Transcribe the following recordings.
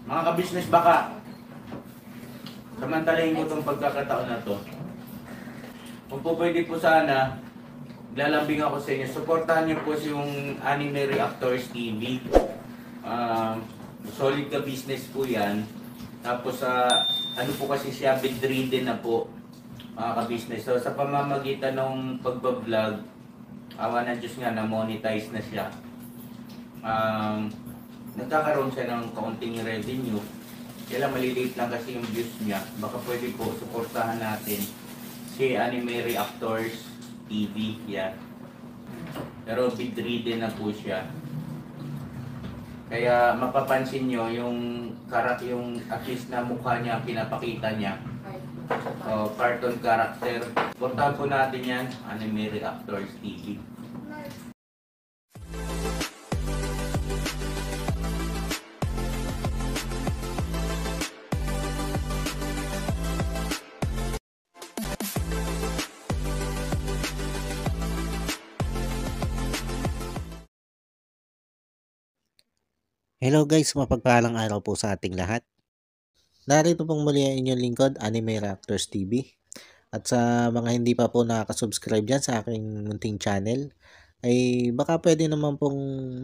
Mga ka-business, baka samantalahin ko itong pagkakataon na to. Kung po pwede po sana, lalambing ako sa inyo. Supportahan niyo po yung Anime Reactors TV. Solid ka business po yan. Tapos ano po kasi siya, bedridden na po, mga ka-business. So sa pamamagitan ng pagbablog, awa ng Diyos nga, na-monetize na siya. Nagkakaroon siya ng kaunting revenue. Kaya maliliit lang kasi yung views niya. Baka pwede po suportahan natin si Anime Reactors TV. Yan. Pero bedridden na po siya. Kaya mapapansin nyo yung at least na mukha niya, pinapakita niya. Cartoon character. Suportahan po natin yan, Anime Reactors TV. Hello guys, mapagpalang araw po sa ating lahat. Narito pong muli ang inyong lingkod, Anime Reactors TV. At sa mga hindi pa po nakaka-subscribe dyan sa aking munting channel, ay baka pwede naman pong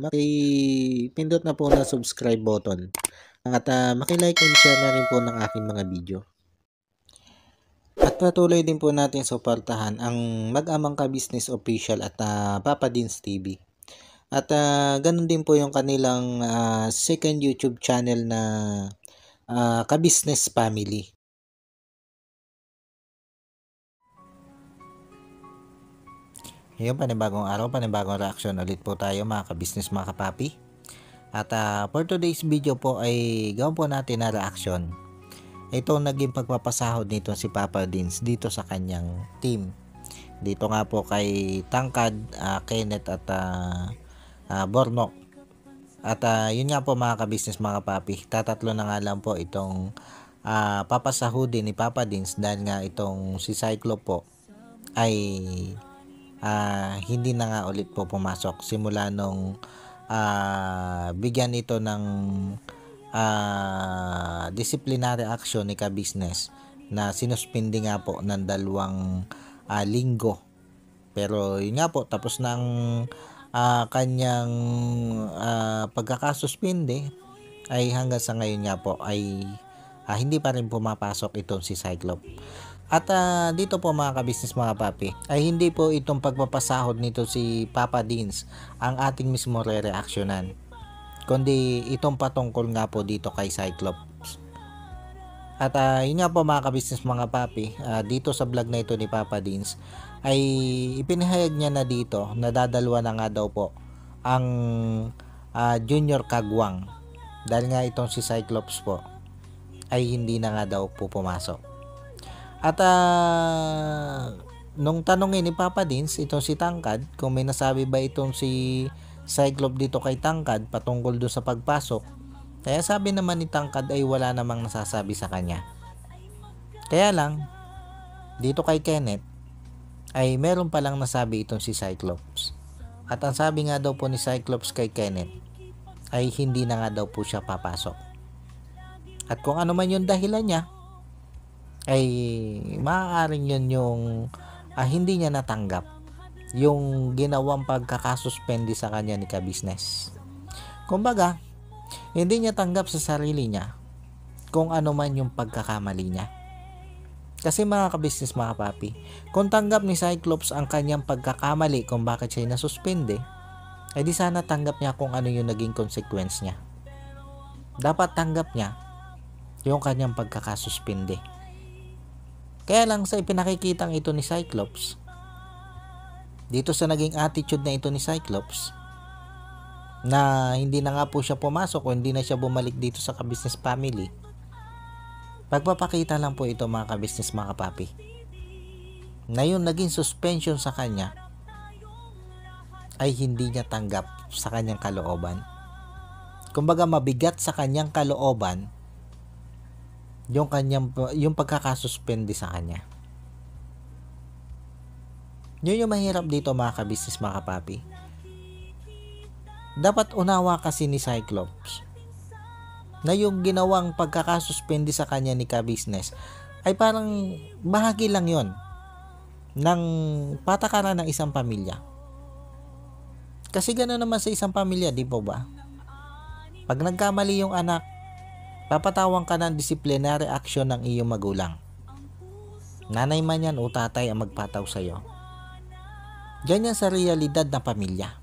makipindot na po na subscribe button. At makilike and share na rin po ng aking mga video. At patuloy din po natin suportahan ang Mag-amang Ka-Business Official at Papa Dins TV. At ganun din po yung kanilang second YouTube channel na Ka-Business Family. Ngayon, panibagong araw, panibagong reaction ulit po tayo mga ka-business, mga kapapi. At for today's video po ay gawin po natin na reaction. Ito naging pagpapasahod nito si Papa Dins dito sa kanyang team. Dito nga po kay Tangkad, Kenneth at Bornok. At yun nga po mga ka-business, mga kapapi. Tatatlo na nga lang po itong papasahodi ni Papa Dins dahil nga itong si Cyclops po ay hindi na nga ulit po pumasok simula nung bigyan ito ng disciplinary action ni ka-business na sinuspindi nga po ng 2 linggo. Pero yun nga po, tapos ng kanyang pagkakasuspinde ay hanggang sa ngayon nga po ay hindi pa rin pumapasok itong si Cyclops. At dito po mga ka-business, mga papi, ay hindi po itong pagpapasahod nito si Papa Dins ang ating mismo re-reactionan, kundi itong patungkol nga po dito kay Cyclops. At yun nga po mga ka-business, mga papi, dito sa vlog na ito ni Papa Dins ay ipinahayag niya na dito na dadalwa na nga daw po ang Junior Kagwang dahil nga itong si Cyclops po ay hindi na nga daw po pumasok. At nung tanongin ni Papa Dins itong si Tangkad kung may nasabi ba itong si Cyclops dito kay Tangkad patungkol doon sa pagpasok, kaya sabi naman ni Tangkad ay wala namang nasasabi sa kanya. Kaya lang dito kay Kenneth ay meron palang nasabi itong si Cyclops. At ang sabi nga daw po ni Cyclops kay Kenneth ay hindi na nga daw po siya papasok. At kung ano man yung dahilan niya ay maaaring yun yung hindi niya natanggap yung ginawang pagkakasuspende sa kanya ni ka-business. Kumbaga, hindi niya tanggap sa sarili niya kung ano man yung pagkakamali niya. Kasi mga ka-business, mga papi, kung tanggap ni Cyclops ang kanyang pagkakamali kung bakit siya nasuspende, ay di sana tanggap niya kung ano yung naging consequence niya. Dapat tanggap niya yung kanyang pagkakasuspende. Kaya lang sa ipinakikitang ito ni Cyclops, dito sa naging attitude na ito ni Cyclops, na hindi na nga po siya pumasok o hindi na siya bumalik dito sa ka-business family, pagpapakita lang po ito mga ka-business, mga kapapi, na yung naging suspension sa kanya ay hindi niya tanggap sa kanyang kalooban. Kumbaga mabigat sa kanyang kalooban yung pagkakasuspende sa kanya. Yun yung mahirap dito mga ka-business, mga kapapi. Dapat unawa kasi ni Cyclops na yung ginawang pagkakasuspende sa kanya ni ka-business ay parang bahagi lang yon ng patakaran ng isang pamilya. Kasi gano'n naman sa isang pamilya, di po ba? Pag nagkamali yung anak, papatawan ka ng disciplinary action ng iyong magulang. Nanay man yan o tatay ang magpataw sa'yo. Ganyan sa realidad ng pamilya.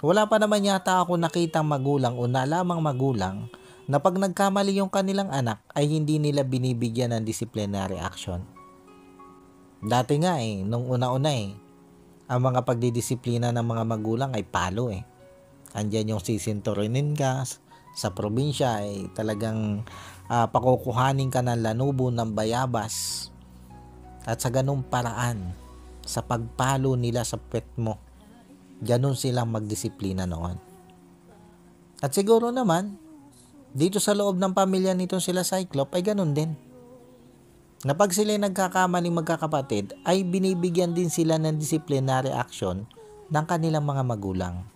Wala pa naman yata ako nakitang magulang o nalamang magulang na pag nagkamali yung kanilang anak ay hindi nila binibigyan ng disciplinary action. Dati nga nung una-una ang mga pagdidisiplina ng mga magulang ay palo Andyan yung sisinturinin ka sa probinsya ay talagang pakukuhanin ka ng lanubo ng bayabas. At sa ganung paraan, sa pagpalo nila sa pet mo, ganun silang magdisiplina noon. At siguro naman, dito sa loob ng pamilya nitong sila Cyclop ay ganun din. Na pag sila nagkakamaling magkakapatid, ay binibigyan din sila ng disciplinary action ng kanilang mga magulang.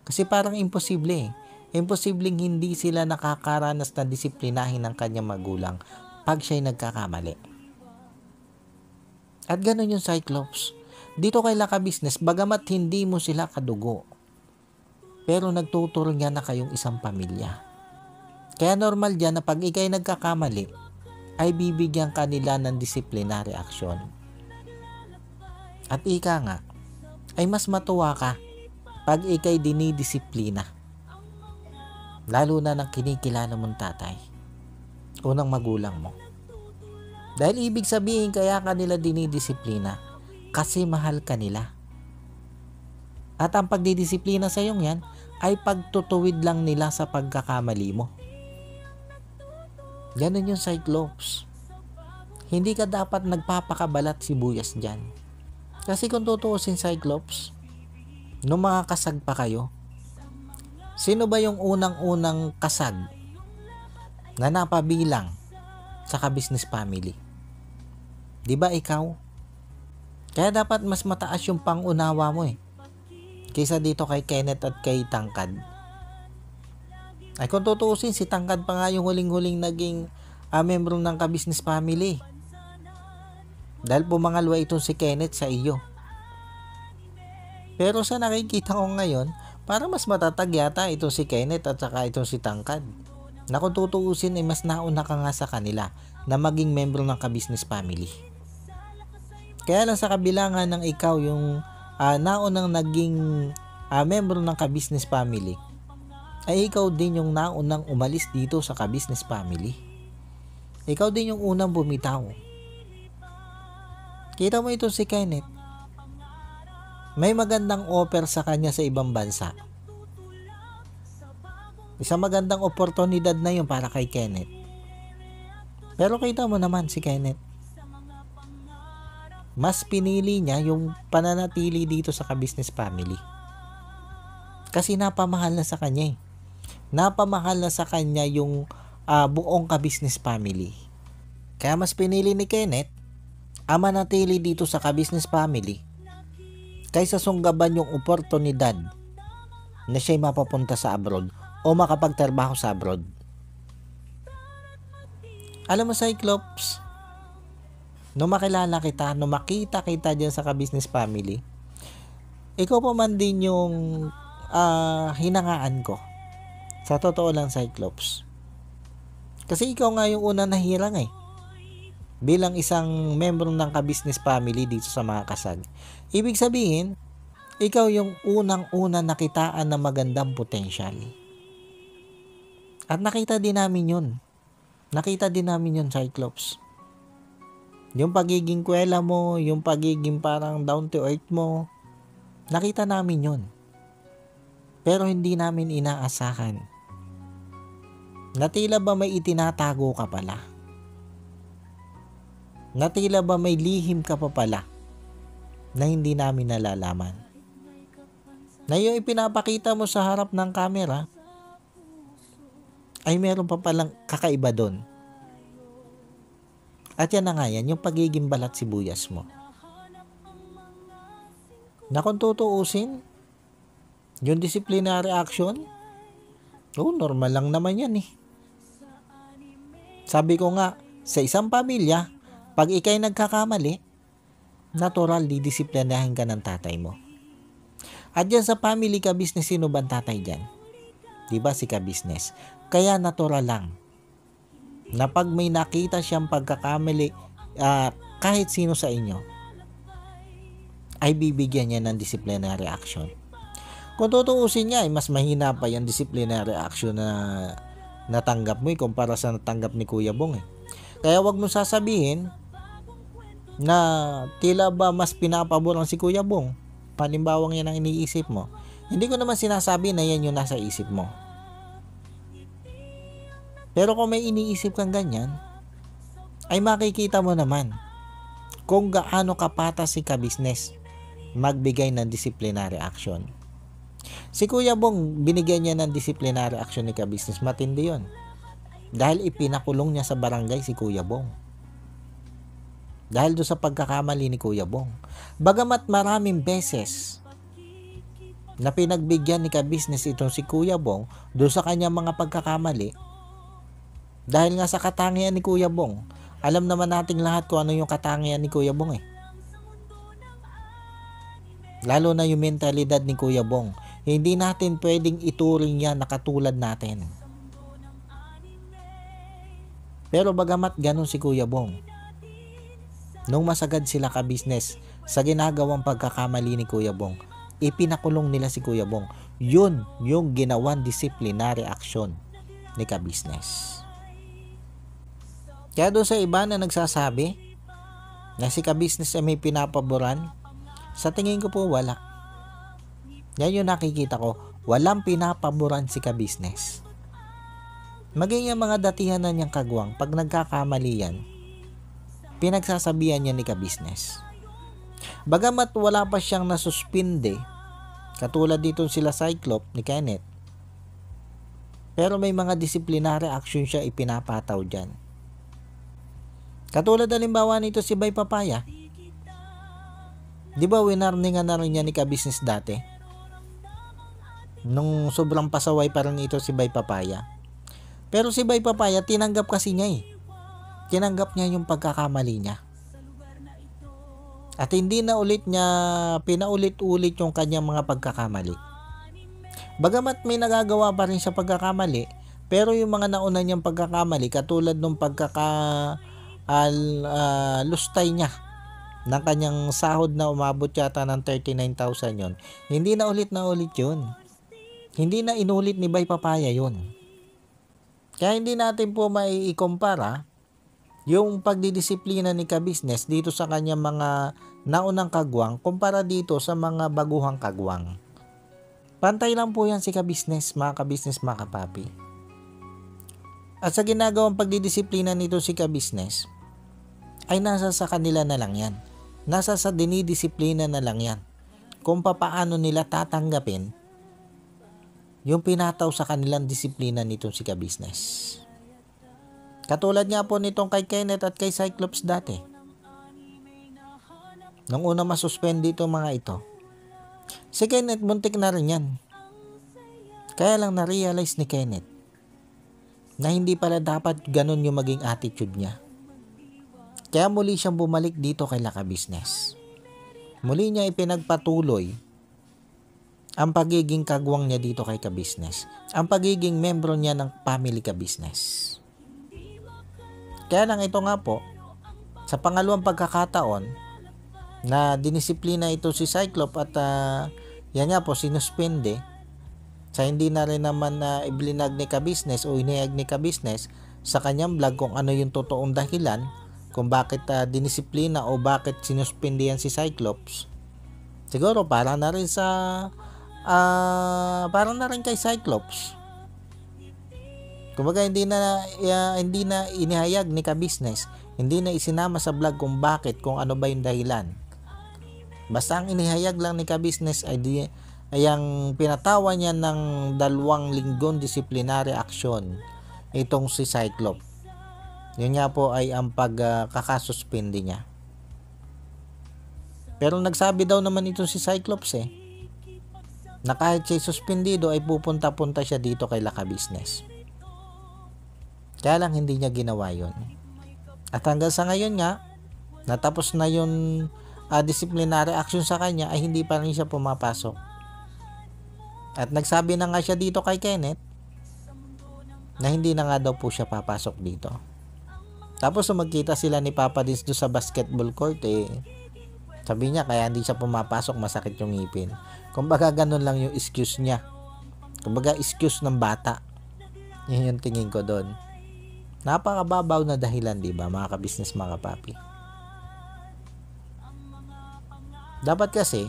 Kasi parang imposible Imposibleng hindi sila nakakaranas na disiplinahin ng kanyang magulang pag siya'y nagkakamali. At ganun yung Cyclops. Dito kay Laka Business, bagamat hindi mo sila kadugo, pero nagtuturo niya na kayong isang pamilya. Kaya normal dyan na pag ikay nagkakamali, ay bibigyan kanila ng disciplinary action. At ika nga, ay mas matuwa ka pag ikay dinidisiplina. Lalo na ng kinikilala mong tatay, unang magulang mo. Dahil ibig sabihin kaya kanila dinidisiplina, kasi mahal ka nila. At ang pagdidisiplina sa iyong yan, ay pagtutuwid lang nila sa pagkakamali mo. Ganun yung Cyclops. Hindi ka dapat nagpapakabalat sibuyas dyan. Kasi kung tutuusin Cyclops, nung mga kasag pa kayo, sino ba yung unang-unang kasag na napabilang sa ka-business family? Di ba ikaw? Kaya dapat mas mataas yung pangunawa mo kaysa dito kay Kenneth at kay Tangkad. Ay kung tutuusin, si Tangkad pa nga yung huling-huling naging membro ng ka-business family. Dahil pumangalwa itong si Kenneth sa iyo. Pero sa nakikita ko ngayon, parang mas matatag yata itong si Kenneth at saka itong si Tangkad. Na kung tutuusin ay mas nauna ka nga sa kanila na maging membro ng ka-business family. Kaya lang sa kabilangan ng ikaw yung naunang naging membro ng ka-business family, ay ikaw din yung naunang umalis dito sa ka-business family. Ikaw din yung unang bumitaw. Kita mo ito si Kenneth. May magandang offer sa kanya sa ibang bansa. Isang magandang oportunidad na yun para kay Kenneth. Pero kita mo naman si Kenneth, mas pinili niya yung pananatili dito sa ka-business family. Kasi napamahal na sa kanya Napamahal na sa kanya yung buong ka-business family. Kaya mas pinili ni Kenneth ang manatili dito sa ka-business family kaysa sunggaban yung oportunidad na siya'y mapapunta sa abroad o makapagtrabaho sa abroad. Alam mo Cyclops, nung makilala kita, nung makita kita dyan sa ka-business family, ikaw pa man din yung hinangaan ko. Sa totoo lang Cyclops. Kasi ikaw nga yung unang nahirang bilang isang membro ng ka-business family dito sa mga kasag. Ibig sabihin, ikaw yung unang-una nakitaan ng magandang potensyal. At nakita din namin yun. Nakita din namin yun, Cyclops. Yung pagiging kwela mo, yung pagiging parang down to earth mo, nakita namin yun. Pero hindi namin inaasahan na tila ba may itinatago ka pala. Na tila ba may lihim ka pa pala na hindi namin nalalaman. Na yung ipinapakita mo sa harap ng camera ay meron pa palang kakaiba doon. At yan na nga yan, yung pagiging balat sibuyas mo. Na kung tutuusin, yung disciplinary action, Oo, normal lang naman yan eh. Sabi ko nga, sa isang pamilya, pag ikay nagkakamali, natural didisiplinahin ka ng tatay mo. At dyan sa family ka business, sino ba ang tatay dyan? Diba si ka business? Kaya natural lang na pag may nakita siyang pagkakamali, kahit sino sa inyo, ay bibigyan niya ng disciplinary action. Kung tutuusin niya, mas mahina pa yung disciplinary action na natanggap mo kumpara sa natanggap ni Kuya Bong eh. Kaya wag mo sasabihin na tila ba mas pinapaboran si Kuya Bong. Palimbawang yan ang iniisip mo. Hindi ko naman sinasabi na yan yung nasa isip mo. Pero kung may iniisip kang ganyan, ay makikita mo naman kung gaano kapatas si ka-business magbigay ng disciplinary action. Si Kuya Bong, binigyan niya ng disciplinary action ni ka-business. Matindi yun. Dahil ipinakulong niya sa barangay si Kuya Bong. Dahil doon sa pagkakamali ni Kuya Bong. Bagamat maraming beses na pinagbigyan ni ka-business itong si Kuya Bong doon sa kanyang mga pagkakamali, dahil nga sa katangian ni Kuya Bong, alam naman nating lahat kung ano yung katangian ni Kuya Bong eh. Lalo na yung mentalidad ni Kuya Bong. Hindi natin pwedeng ituring yan na katulad natin. Pero bagamat ganun si Kuya Bong, nung masagad sila ka-business sa ginagawang pagkakamali ni Kuya Bong, ipinakulong nila si Kuya Bong. Yun yung ginawang disciplinary action ni ka-business. Kaya doon sa iba na nagsasabi na si ka-business ay may pinapaboran, sa tingin ko po wala. Yan yung nakikita ko. Walang pinapaboran si ka-business. Maging yung mga datihan na niyang kagwang, pag nagkakamali yan, pinagsasabihan niya ni ka-business. Bagamat wala pa siyang nasuspinde, katulad dito sila Cyclop ni Kenneth, pero may mga disciplinary action siya ipinapataw dyan. Katulad halimbawa nito si Bay Papaya. Di ba winarningan na rin niya ni ka-business dati? Nung sobrang pasaway pa rin ito si Bay Papaya. Pero si Bay Papaya, tinanggap kasi niya eh. Tinanggap niya yung pagkakamali niya. At hindi na ulit niya pinaulit-ulit yung kanyang mga pagkakamali. Bagamat may nagagawa pa rin siya pagkakamali, pero yung mga nauna niyang pagkakamali, katulad nung lustay niya ng kanyang sahod na umabot yata ng 39,000 yon, hindi na ulit yun. Hindi na inulit ni Bay Papaya yun. Kaya hindi natin po maikumpara yung pagdidisiplina ni ka-business dito sa kanyang mga naunang kagwang kumpara dito sa mga baguhang kagwang. Pantay lang po yan si ka-business, mga ka-business, mga kapapi. At sa ginagawang pagdidisiplina nito si ka-business, ay nasa sa kanila na lang yan. Nasa sa dinidisiplina na lang yan. Kung papaano nila tatanggapin yung pinataw sa kanilang disiplina nitong si ka-business. Katulad nga po nitong kay Kenneth at kay Cyclops dati. Nung una masuspend dito mga ito, si Kenneth muntik na rin yan. Kaya lang na-realize ni Kenneth na hindi pala dapat ganun yung maging attitude niya. Kaya muli siyang bumalik dito kay ka-business. Muli niya ipinagpatuloy ang pagiging kagwang niya dito kay ka-business. Ang pagiging membro niya ng family ka-business. Kaya lang ito nga po, sa pangalawang pagkakataon na dinisiplina ito si Cyclop at yan nga po sinuspende sa hindi na rin naman na iblinag ni ka-business o inihag ni ka-business sa kanyang vlog kung ano yung totoong dahilan kung bakit dinisiplina o bakit sinuspendihan si Cyclops. Siguro para na rin kay Cyclops. Kumbaga hindi na inihayag ni ka-business, hindi na isinama sa vlog kung bakit, kung ano ba yung dahilan. Basta ang inihayag lang ni ka-business ay ang pinatawan niya ng 2 linggong disciplinary action itong si Cyclops. Yun nga po ay ang pagkakasuspindi niya. Pero nagsabi daw naman ito si Cyclops na kahit siya suspendido ay pupunta-punta siya dito kay Laka Business. Kaya lang hindi niya ginawa yun. At hanggang sa ngayon nga, natapos na yung disciplinary action sa kanya, ay hindi pa rin siya pumapasok. At nagsabi na nga siya dito kay Kenneth na hindi na nga daw po siya papasok dito. Tapos magkita sila ni Papa Dins doon sa basketball court, sabi niya kaya hindi siya pumapasok, masakit yung ngipin. Kumbaga ganun lang yung excuse niya. Kumbaga excuse ng bata. Yun yung tingin ko doon. Napakababaw na dahilan, di ba, mga ka-business, mga kapapi. Dapat kasi,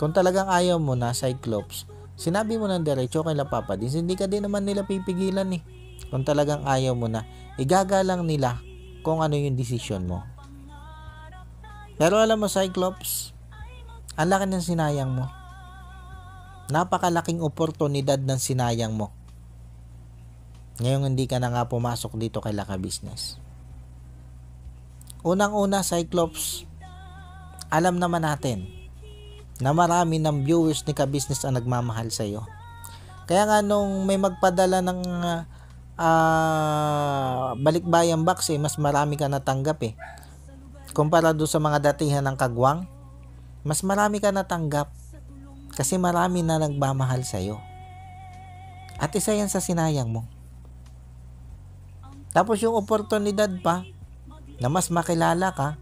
kung talagang ayaw mo na, Cyclops, sinabi mo ng diretso kay Papa Dins, hindi ka din naman nila pipigilan eh. Kung talagang ayaw mo na, igagalang nila kung ano yung desisyon mo. Pero alam mo, Cyclops, ang laki ng sinayang mo. Napakalaking oportunidad ng sinayang mo. Ngayon hindi ka na nga pumasok dito kay Laka Business. Unang-una, Cyclops, alam naman natin na marami ng viewers ni ka-business ang nagmamahal sa iyo. Kaya nga nung may magpadala ng balikbayan box, mas marami ka natanggap eh. Kumpara doon sa mga datihan ng kagwang, mas marami ka natanggap kasi marami na nagmamahal sa iyo. At isa yan sa sinayang mo. Tapos yung oportunidad pa na mas makilala ka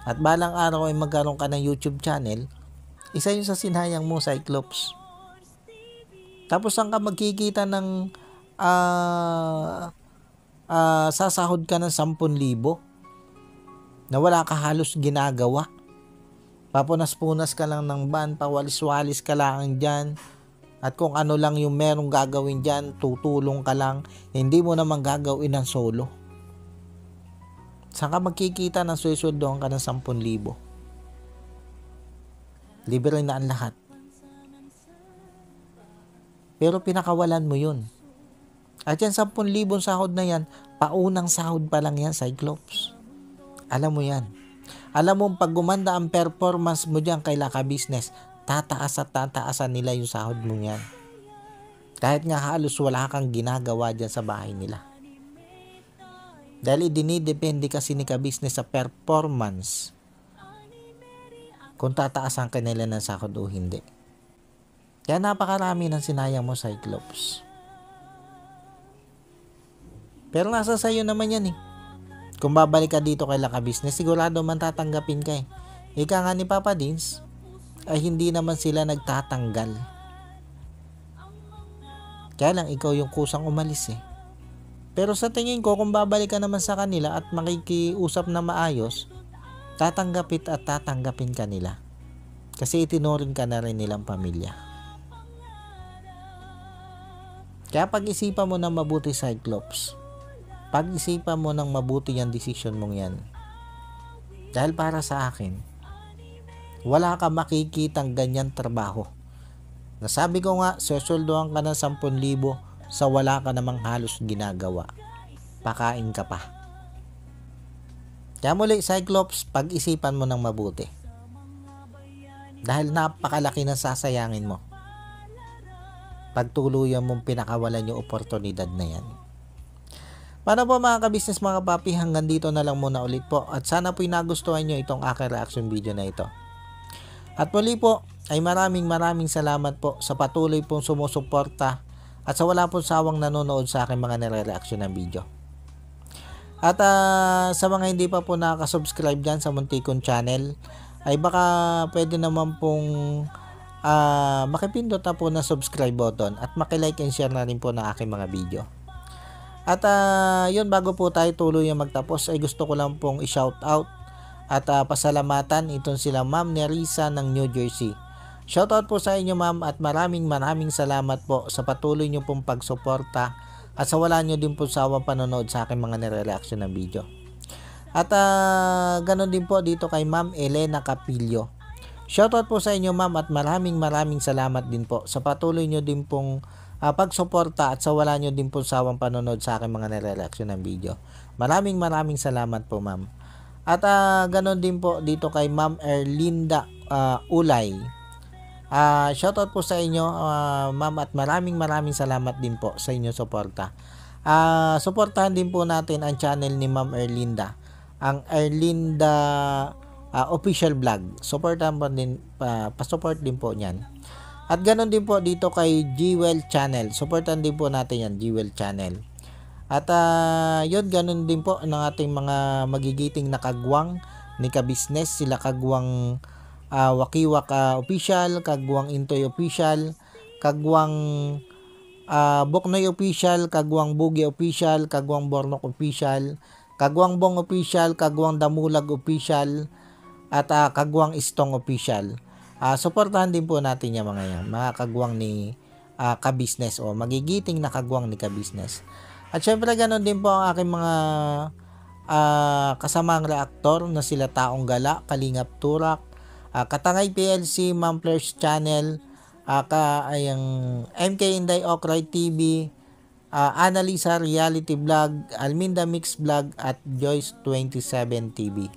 at balang araw ay magkaroon ka ng YouTube channel, isa yun sa sinayang mo, Cyclops. Tapos saan ka magkikita ng sasahod ka ng 10,000 na wala ka halos ginagawa. Papunas-punas ka lang ng van, pawalis-walis ka lang dyan. At kung ano lang yung merong gagawin dyan, tutulong ka lang. Hindi mo naman gagawin ng solo. Saan ka magkikita ng susundohan ka ng 10,000? Libre na ang lahat. Pero pinakawalan mo yun. At yan 10,000 sahod na yan, paunang sahod pa lang yan, Cyclops. Alam mo yan. Alam mo, pag gumanda ang performance mo dyan kay Laka Business, tataas at tataasan nila yung sahod mo yan. Kahit nga halos wala kang ginagawa dyan sa bahay nila. Dahil dinidepende kasi ni ka-business sa performance kung tataasan ka nila ng sahod o hindi. Kaya napakarami ng sinayang mo, Cyclops. Pero nasa sayo naman yan eh. Kung babalik ka dito kay Laka Business, sigurado man tatanggapin ka eh. Ika nga ni Papa Dins, ay hindi naman sila nagtatanggal. Kaya lang ikaw yung kusang umalis eh. Pero sa tingin ko, kung babalik ka naman sa kanila at makikiusap na maayos, tatanggapit at tatanggapin ka nila. Kasi itinuring ka na rin nilang pamilya. Kaya pag-isipan mo ng mabuti, Cyclops. Pag-isipan mo ng mabuti yung decision mong yan. Dahil para sa akin, wala ka makikitang ganyan trabaho. Nasabi ko nga, susuldohan ka ng 10,000 sa wala ka namang halos ginagawa. Pakain ka pa. Kaya muli, Cyclops, pag-isipan mo ng mabuti. Dahil napakalaki ng sasayangin mo. Pagtuluyan mong pinakawalan yung oportunidad na yan. Paano po mga ka-business, mga papi, hanggang dito na lang muna ulit po. At sana po'y nagustuhan nyo itong aking reaction video na ito. At muli po, ay maraming salamat po sa patuloy pong sumusuporta at sa wala pong sawang nanonood sa aking mga nire-reaction ng video. At sa mga hindi pa po nakaka-subscribe dyan sa muntikong channel, ay baka pwede naman pong makipindot na po na subscribe button at makilike and share na rin po ng aking mga video. At yun, bago po tayo tuloy yung magtapos, ay gusto ko lang pong i-shout out at pasalamatan itong sila Ma'am Nerissa ng New Jersey. Shoutout po sa inyo, ma'am, at maraming salamat po sa patuloy nyo pong pagsuporta at sa wala nyo din po sawang panonood sa aking mga nire-reaction ng video. At ganon din po dito kay Ma'am Elena Capillo. Shoutout po sa inyo, ma'am, at maraming salamat din po sa patuloy nyo din pong pagsuporta at sa wala nyo din po sawang panonood sa aking mga nire-reaction ng video. Maraming salamat po, ma'am. At ganon din po dito kay Ma'am Erlinda Ulay. Shoutout po sa inyo, ma'am, at maraming salamat din po sa inyong suporta. Suportahan din po natin ang channel ni Ma'am Erlinda, ang Erlinda official vlog. Suportahan po din, pa-support din po niyan. At ganoon din po dito kay Jewel Channel. Suportahan din po natin yan, Jewel Channel. At yun, ganun din po ng ating mga magigiting na kagwang ni Ka-Business, sila kagwang Wakiwak official, kagwang Intoy official, kagwang Boknoy official, kagwang Bugi official, kagwang Bornok official, kagwang Bong official, kagwang Damulag official, at kagwang Istong official. Suportahan din po natin yung mga yan, mga kagwang ni Ka-Business o magigiting na kagwang ni Ka-Business. At syempre ganoon din po ang aking mga kasamang reaktor na sila Taong Gala, Kalingap Turak, Katangay PLC, Mamplers Channel, ang MK Inday Okray TV, Annalisa Reality Vlog, Alminda Mix Vlog, at Joyce 27 TV.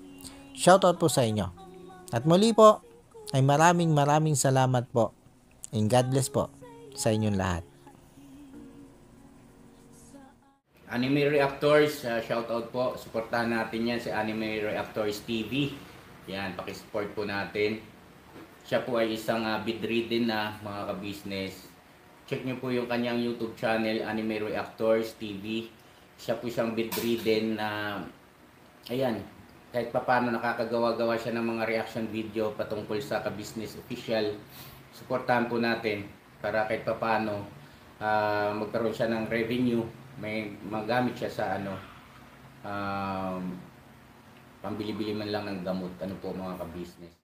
Shoutout po sa inyo. At muli po ay maraming salamat po. And God bless po sa inyong lahat. Anime Reactors, shoutout po. Suportahan natin yan si Anime Reactors TV. Yan, pakisupport po natin. Siya po ay isang bedridden na mga ka-business. Check nyo po yung kanyang YouTube channel, Anime Reactors TV. Siya po isang bedridden na, ayan, kahit paano nakakagawa-gawa siya ng mga reaction video patungkol sa Ka-Business Official. Suportahan po natin para kahit paano magkaroon siya ng revenue. May magamit siya sa pambili-bili man lang ng gamot. Ano po mga ka-business.